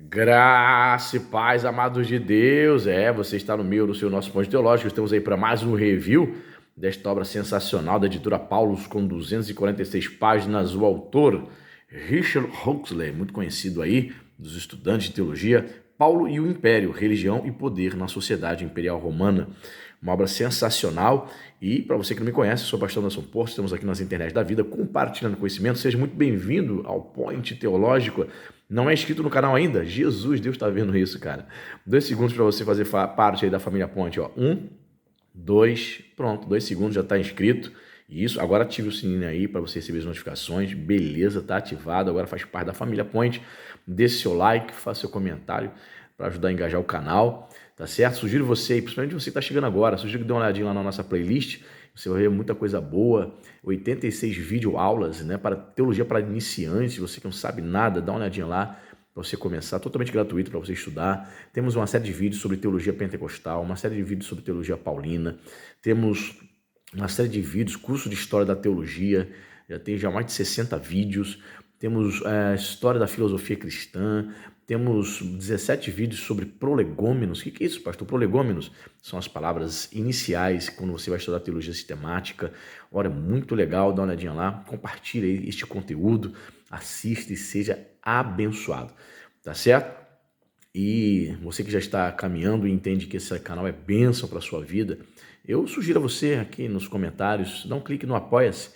Graça e paz, amados de Deus. Você está no meio do seu nosso ponto teológico. Estamos aí para mais um review desta obra sensacional da editora Paulus, com 246 páginas. O autor, Richard Huxley, muito conhecido aí dos estudantes de teologia. Paulo e o Império, Religião e Poder na Sociedade Imperial Romana. Uma obra sensacional. E para você que não me conhece, sou pastor Anderson Porto, estamos aqui nas internet da vida compartilhando conhecimento. Seja muito bem-vindo ao Point Teológico. Não é inscrito no canal ainda? Jesus, Deus está vendo isso, cara. 2 segundos para você fazer parte aí da família Point, ó. 1, 2, pronto, 2 segundos, já está inscrito. Isso, agora ative o sininho aí para você receber as notificações. Beleza, tá ativado, agora faz parte da família Point. Deixe seu like, faça seu comentário para ajudar a engajar o canal, tá certo? Sugiro você, principalmente você que está chegando agora, sugiro que dê uma olhadinha lá na nossa playlist. Você vai ver muita coisa boa, 86 videoaulas, né, para teologia para iniciantes. Você que não sabe nada, dá uma olhadinha lá para você começar, totalmente gratuito para você estudar. Temos uma série de vídeos sobre teologia pentecostal, uma série de vídeos sobre teologia paulina, temos uma série de vídeos, curso de história da teologia, já tem mais de 60 vídeos. Temos a história da filosofia cristã, temos 17 vídeos sobre prolegômenos. O que é isso, pastor? Prolegômenos são as palavras iniciais quando você vai estudar teologia sistemática. Olha, muito legal, dá uma olhadinha lá, compartilhe este conteúdo, assista e seja abençoado, tá certo? E você que já está caminhando e entende que esse canal é bênção para a sua vida, eu sugiro a você aqui nos comentários, dá um clique no Apoia-se,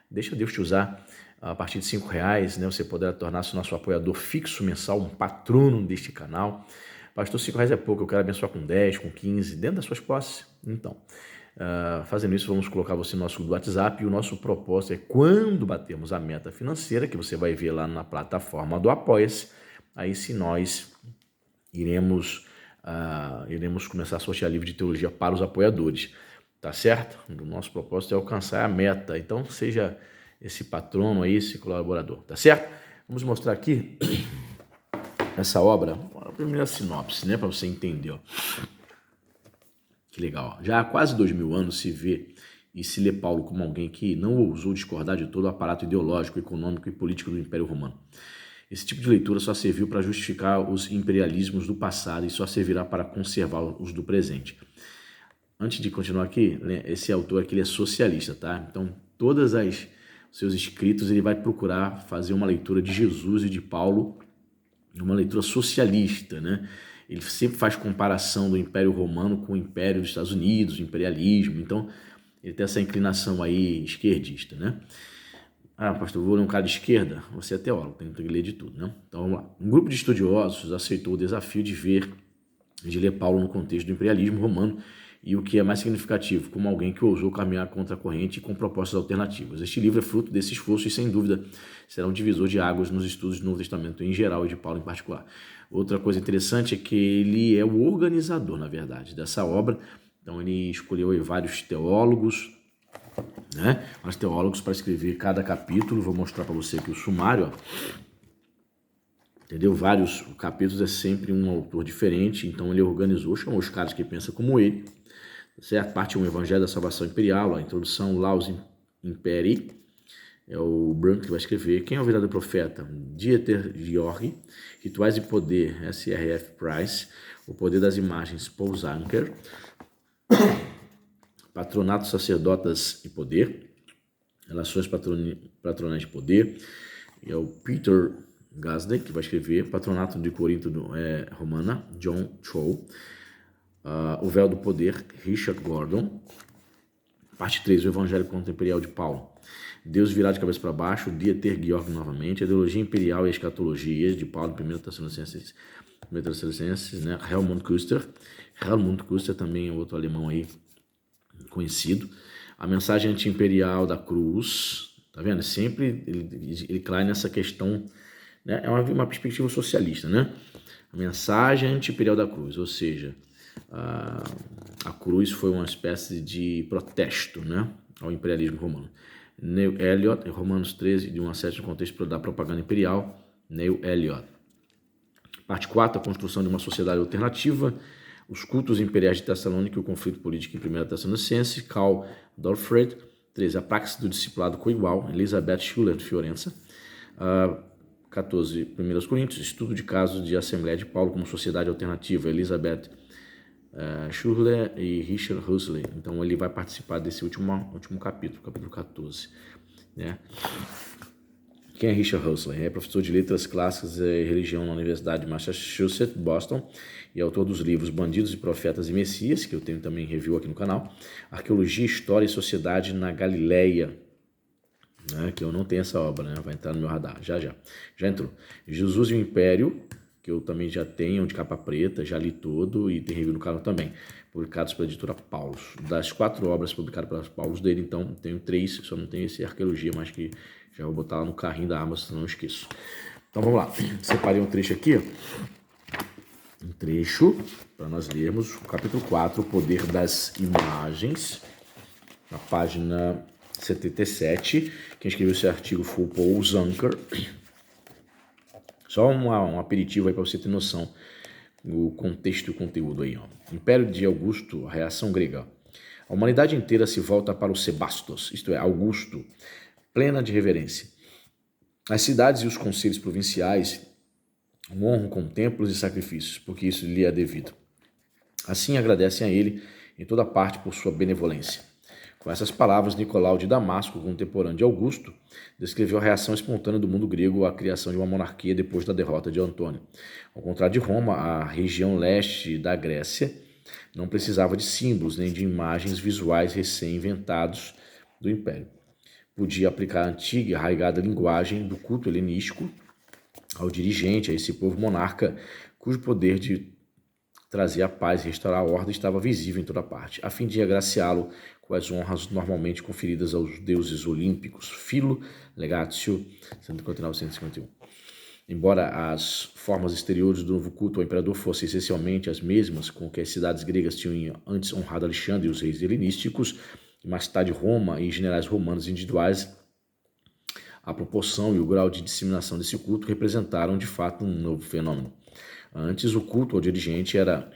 deixa Deus te usar. A partir de R$5, né, você poderá tornar-se nosso apoiador fixo mensal, um patrono deste canal. Pastor, R$5 é pouco, eu quero abençoar com 10, com 15, dentro das suas posses. Então, fazendo isso, vamos colocar você no nosso grupo do WhatsApp, e o nosso propósito é, quando batermos a meta financeira, que você vai ver lá na plataforma do Apoia-se, aí sim nós iremos começar a sortear livro de teologia para os apoiadores, tá certo? O nosso propósito é alcançar a meta, então seja esse patrono aí, esse colaborador, tá certo? Vamos mostrar aqui essa obra, a primeira sinopse, né, para você entender, ó. Que legal, ó. Já há quase 2000 anos se vê e se lê Paulo como alguém que não ousou discordar de todo o aparato ideológico, econômico e político do Império Romano. Esse tipo de leitura só serviu para justificar os imperialismos do passado e só servirá para conservar os do presente. Antes de continuar aqui, né, esse autor aqui ele é socialista, tá? Então, todas as seus escritos, ele vai procurar fazer uma leitura de Jesus e de Paulo, uma leitura socialista, né? Ele sempre faz comparação do Império Romano com o Império dos Estados Unidos, o imperialismo, então ele tem essa inclinação aí esquerdista, né? Ah, pastor, vou ler um cara de esquerda? Você é teólogo, tem que ler de tudo, né? Então vamos lá. Um grupo de estudiosos aceitou o desafio de ler Paulo no contexto do imperialismo romano, e o que é mais significativo, como alguém que ousou caminhar contra a corrente e com propostas alternativas. Este livro é fruto desse esforço e, sem dúvida, será um divisor de águas nos estudos do Novo Testamento em geral e de Paulo em particular. Outra coisa interessante é que ele é o organizador, na verdade, dessa obra. Então, ele escolheu aí vários teólogos, né? Vários teólogos para escrever cada capítulo. Vou mostrar para você aqui o sumário, ó. Entendeu? Vários capítulos é sempre um autor diferente, então ele organizou, chamou os caras que pensam como ele, certo? Parte 1, Evangelho da Salvação Imperial, a introdução, Laus Imperii, é o Branco que vai escrever. Quem é o verdadeiro profeta? Dieter Georg, Rituais e Poder, S.R.F. Price, O Poder das Imagens, Paul Zanker, Patronato, Sacerdotas e Poder, Relações Patronais de Poder, é o Peter Gasden, que vai escrever Patronato de Corinto Romana, John Cho, O Véu do Poder, Richard Gordon, parte 3, o Evangelho Contra-Imperial de Paulo, Deus virá de cabeça para baixo, Dieter Georg novamente, a Ideologia Imperial e a Escatologia de Paulo, 1 Tessalonicenses, né? Helmut Küster também é outro alemão aí conhecido, a mensagem anti-imperial da cruz, tá vendo? Sempre ele cai nessa questão, né? É uma perspectiva socialista, né? A mensagem anti-imperial da cruz, ou seja, a cruz foi uma espécie de protesto, né, ao imperialismo romano. Neil Elliott, Romanos 13, de 1 a 7, no contexto da propaganda imperial, Neil Elliott. Parte 4, a construção de uma sociedade alternativa, os cultos imperiais de Tessalônica e o conflito político em 1 Tessalonicenses, Karl Dorfred. 13, a praxis do discipulado coigual, Elizabeth Schuller, de Florença. 14, 1 Coríntios, estudo de casos de Assembleia de Paulo como sociedade alternativa, Elizabeth Schuller e Richard Huxley. Então ele vai participar desse último capítulo, capítulo 14. Né? Quem é Richard Huxley? É professor de letras clássicas e religião na Universidade de Massachusetts, Boston, e autor dos livros Bandidos e Profetas e Messias, que eu tenho também review aqui no canal, Arqueologia, História e Sociedade na Galileia, né? Que eu não tenho essa obra, né? Vai entrar no meu radar, já entrou. Jesus e o Império, que eu também já tenho, de capa preta, já li todo e tem review no canal também, publicados pela editora Paulus. Das 4 obras publicadas pela Paulus dele, então, tenho 3, só não tenho esse Arqueologia, mas que já vou botar lá no carrinho da Amazon, se não esqueço. Então vamos lá, separei um trecho aqui, um trecho para nós lermos o capítulo 4, o Poder das Imagens, na página 77. Quem escreveu esse artigo foi o Paul Zanker. Só um aperitivo aí para você ter noção do contexto e o conteúdo aí. Ó. Império de Augusto, a reação grega. A humanidade inteira se volta para o Sebastos, isto é, Augusto, plena de reverência. As cidades e os conselhos provinciais o honram com templos e sacrifícios, porque isso lhe é devido. Assim agradecem a ele em toda parte por sua benevolência. Com essas palavras, Nicolau de Damasco, contemporâneo de Augusto, descreveu a reação espontânea do mundo grego à criação de uma monarquia depois da derrota de Antônio. Ao contrário de Roma, a região leste da Grécia não precisava de símbolos nem de imagens visuais recém-inventados do império. Podia aplicar a antiga e arraigada linguagem do culto helenístico ao dirigente, a esse povo monarca, cujo poder de trazer a paz e restaurar a ordem estava visível em toda parte, a fim de agraciá-lo com as honras normalmente conferidas aos deuses olímpicos, Filo, Legatio, 159-151. Embora as formas exteriores do novo culto ao imperador fossem essencialmente as mesmas com que as cidades gregas tinham antes honrado Alexandre e os reis helenísticos, e mais tarde Roma e generais romanos individuais, a proporção e o grau de disseminação desse culto representaram de fato um novo fenômeno. Antes, o culto ao dirigente era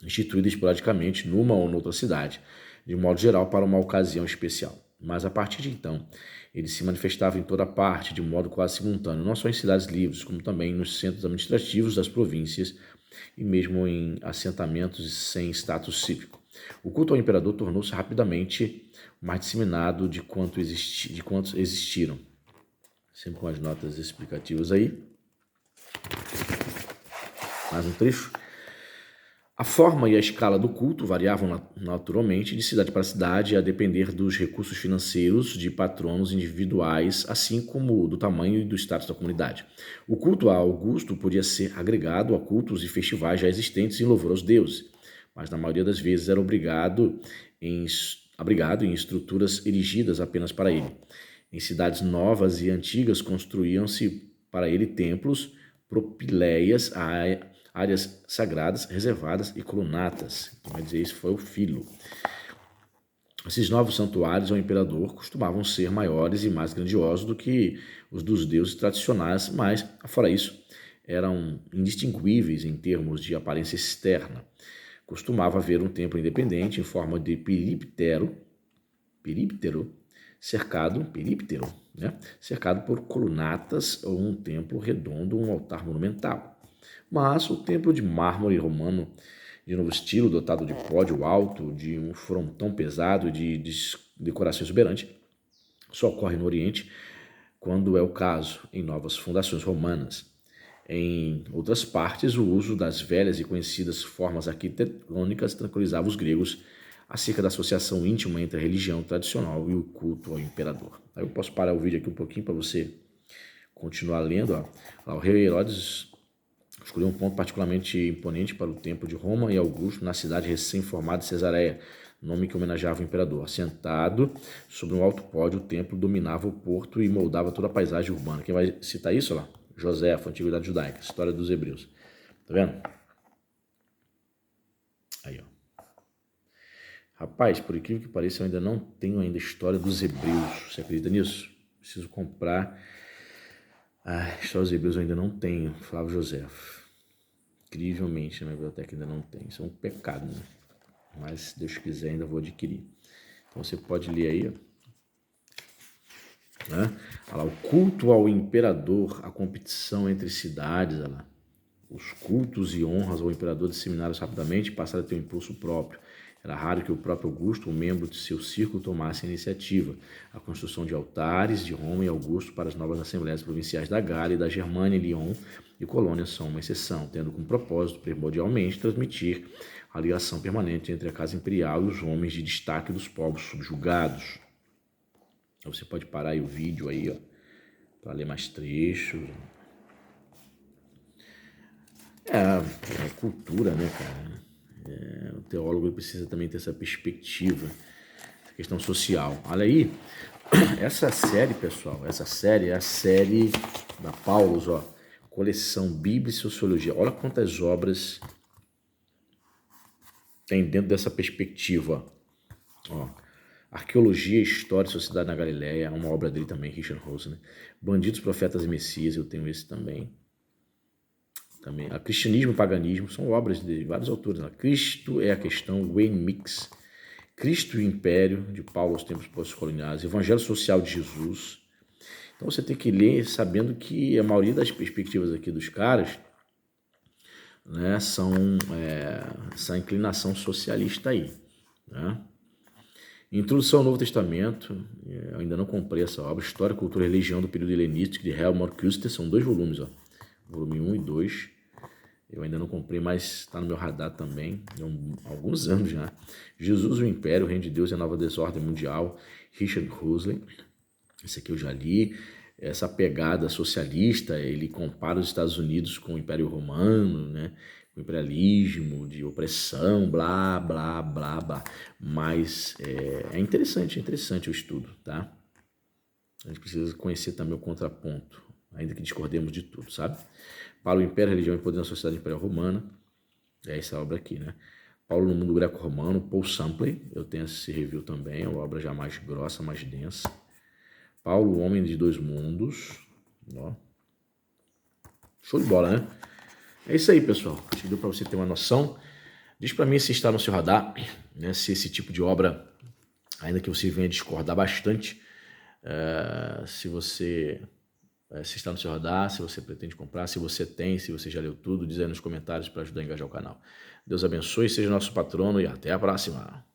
instituído esporadicamente numa ou noutra cidade, de modo geral para uma ocasião especial. Mas a partir de então, ele se manifestava em toda parte, de modo quase simultâneo, não só em cidades livres, como também nos centros administrativos das províncias e mesmo em assentamentos sem status cívico. O culto ao imperador tornou-se rapidamente mais disseminado de quantos existiram. Sempre com as notas explicativas aí. Mais um trecho. A forma e a escala do culto variavam naturalmente de cidade para cidade, a depender dos recursos financeiros de patronos individuais, assim como do tamanho e do status da comunidade. O culto a Augusto podia ser agregado a cultos e festivais já existentes em louvor aos deuses, mas na maioria das vezes era abrigado em estruturas erigidas apenas para ele. Em cidades novas e antigas construíam-se para ele templos, propileias, áreas sagradas, reservadas e colunatas. Então, vai dizer, isso foi o Filo. Esses novos santuários ao imperador costumavam ser maiores e mais grandiosos do que os dos deuses tradicionais, mas, fora isso, eram indistinguíveis em termos de aparência externa. Costumava haver um templo independente em forma de períptero, cercado por colunatas ou um templo redondo, um altar monumental. Mas o templo de mármore romano, de novo estilo, dotado de pódio alto, de um frontão pesado e de decoração exuberante, só ocorre no Oriente quando é o caso em novas fundações romanas. Em outras partes, o uso das velhas e conhecidas formas arquitetônicas tranquilizava os gregos acerca da associação íntima entre a religião tradicional e o culto ao imperador. Aí eu posso parar o vídeo aqui um pouquinho para você continuar lendo. Ó. O rei Herodes escolheu um ponto particularmente imponente para o templo de Roma e Augusto, na cidade recém-formada de Cesareia, nome que homenageava o imperador. Assentado sobre um alto pódio, o templo dominava o porto e moldava toda a paisagem urbana. Quem vai citar isso? Lá? Joséfo, Antiguidade Judaica, História dos Hebreus. Tá vendo? Aí, ó. Rapaz, por incrível que pareça, eu ainda não tenho ainda História dos Hebreus. Você acredita nisso? Preciso comprar. História dos Hebreus eu ainda não tenho. Flávio Joséfo. Incrivelmente, na minha biblioteca ainda não tem. Isso é um pecado, né? Mas, se Deus quiser, ainda vou adquirir. Então, você pode ler aí, ó. né? Olha lá, o culto ao imperador, a competição entre cidades, olha lá. Os cultos e honras ao imperador disseminaram-se rapidamente e passaram a ter um impulso próprio. Era raro que o próprio Augusto, um membro de seu círculo, tomasse a iniciativa. A construção de altares de Roma e Augusto para as novas assembleias provinciais da Gália e da Germânia, Lyon e Colônia são uma exceção, tendo como propósito, primordialmente, transmitir a ligação permanente entre a casa imperial e os homens de destaque dos povos subjugados. Você pode parar aí o vídeo aí, ó, para ler mais trechos. É cultura, né, cara? O teólogo precisa também ter essa perspectiva, essa questão social. Olha aí, essa série, pessoal, essa série é a série da Paulus, ó, coleção Bíblia e Sociologia. Olha quantas obras tem dentro dessa perspectiva, ó. Arqueologia, História e Sociedade na Galileia, é uma obra dele também, Richard Rosen, né? Bandidos, Profetas e Messias, eu tenho esse também. A Cristianismo e Paganismo são obras de vários autores. Né? Cristo é a questão, Wayne Mix. Cristo e o Império, de Paulo aos tempos pós-coloniais. Evangelho Social de Jesus. Então você tem que ler sabendo que a maioria das perspectivas aqui dos caras, né, são essa inclinação socialista aí, né? Introdução ao Novo Testamento, eu ainda não comprei essa obra. História, Cultura e Religião do período helenístico, de Helmut Küster, são 2 volumes, ó. Volume 1 e 2. Eu ainda não comprei, mas está no meu radar também, há alguns anos já. Jesus, o Império, o Reino de Deus e a Nova Desordem Mundial, Richard Huxley. Esse aqui eu já li. Essa pegada socialista, ele compara os Estados Unidos com o Império Romano, né? O imperialismo, de opressão, blá, blá, blá, blá. Mas é interessante o estudo, tá? A gente precisa conhecer também o contraponto, ainda que discordemos de tudo, sabe? Paulo, Império, Religião e Poder na Sociedade Imperial Romana, é essa obra aqui, né? Paulo no Mundo Greco-Romano, Paul Sampley, eu tenho esse review também, é uma obra já mais grossa, mais densa. Paulo, o Homem de Dois Mundos, ó. Show de bola, né? É isso aí, pessoal. Acho que deu para você ter uma noção. Diz para mim se está no seu radar, né? Se esse tipo de obra, ainda que você venha discordar bastante, se está no seu radar, se você pretende comprar, se você tem, se você já leu tudo, diz aí nos comentários para ajudar a engajar o canal. Deus abençoe, seja nosso patrono e até a próxima.